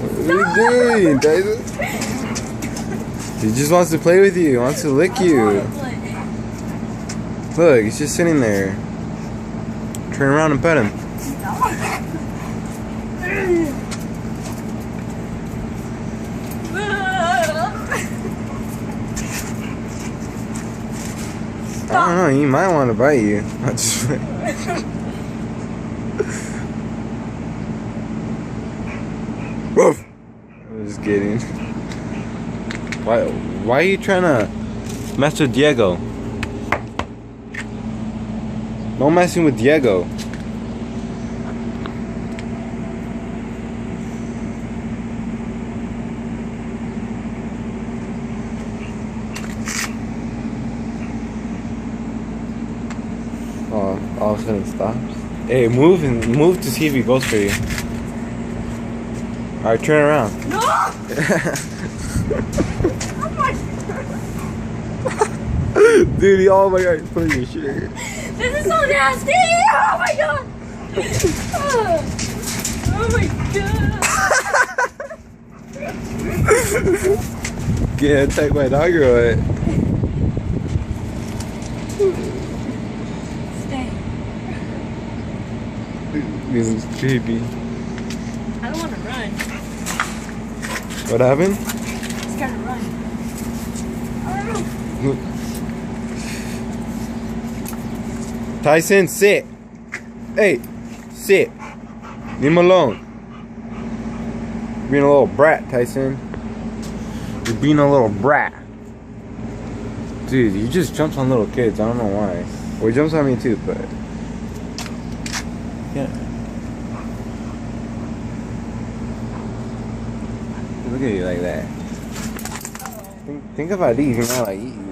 What are you doing, Tyson? He just wants to play with you. He wants to lick you. Look, he's just sitting there. Turn around and pet him. I don't know, he might want to bite you. Woof! I'm just kidding. Why are you trying to mess with Diego? No messing with Diego. Oh, all of a sudden it stops. Hey, move to see if he goes for you. Alright, turn around. No! Oh my god. Dude, oh my god, he's putting your shirt. This is so nasty! Oh my god! Oh my god! Get attacked by a dog or what? Stay. This is creepy. I don't want to run. What happened? I'm scared to run. Tyson, sit. Hey, sit. Leave him alone. You're being a little brat, Tyson. You're being a little brat. Dude, he just jumps on little kids. I don't know why. Well, he jumps on me too, but... yeah. Look at you like that. Think about these, you're not like eating.